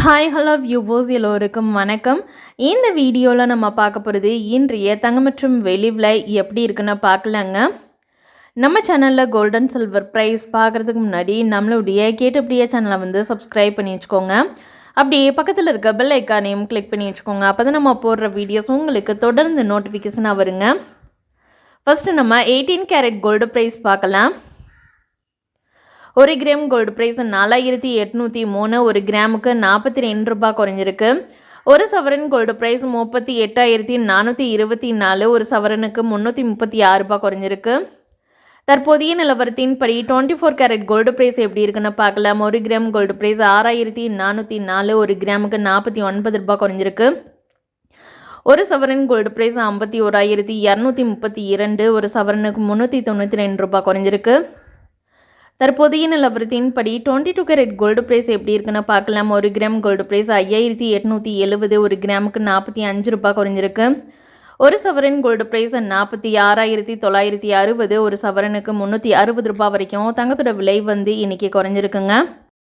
Hi hello viewers எல்லோருக்கும் வணக்கம். இந்த வீடியோவில் நம்ம பார்க்க போகிறது இன்றைய தங்கம் மற்றும் வெள்ளி விலை எப்படி இருக்குன்னு பார்க்கலாங்க. நம்ம சேனலில் கோல்டன் சில்வர் ப்ரைஸ் பார்க்குறதுக்கு முன்னாடி நம்மளுடைய கேட்டபடியே சேனலை வந்து சப்ஸ்கிரைப் பண்ணி வச்சுக்கோங்க. அப்படியே பக்கத்தில் இருக்க பெல் ஐக்கானையும் கிளிக் பண்ணி வச்சுக்கோங்க. அப்போ தான் நம்ம போடுற வீடியோஸ் உங்களுக்கு தொடர்ந்து நோட்டிஃபிகேஷனாக வருங்க. ஃபஸ்ட்டு நம்ம 18 கேரட் கோல்டு ப்ரைஸ் பார்க்கலாம். 1 கிராம் கோல்டு ப்ரைஸ் 4803, 1 கிராமுக்கு 42 ரூபாய் குறைஞ்சிருக்கு. 1 சவரன் கோல்டு ப்ரைஸ் 38,424, 1 சவரனுக்கு 336 ரூபாய் குறைஞ்சிருக்கு. தற்போதைய நிலவரத்தின்படி 24 கேரட் கோல்டு ப்ரைஸ் எப்படி இருக்குன்னு பார்க்கலாம். 1 கிராம் கோல்டு ப்ரைஸ் 6404, 1 கிராமுக்கு 49 ரூபாய் குறைஞ்சிருக்கு. 1 சவரன் கோல்டு ப்ரைஸ் 51,232, 1 சவரனுக்கு 392 ரூபாய் குறைஞ்சிருக்கு. தற்போதைய நிலவரத்தின்படி 22 கேரட் கோல்டு ப்ரைஸ் எப்படி இருக்குன்னு பார்க்கலாம். 1 கிராம் கோல்டு ப்ரைஸ் 5870, 1 கிராமுக்கு 45 ரூபாய் குறைஞ்சிருக்கு. 1 சவரன் கோல்டு ப்ரைஸ் 46,960, 1 சவரனுக்கு 360 ரூபாய் வரைக்கும் தங்கத்தோட விலை வந்து இன்னைக்கு குறைஞ்சிருக்குங்க.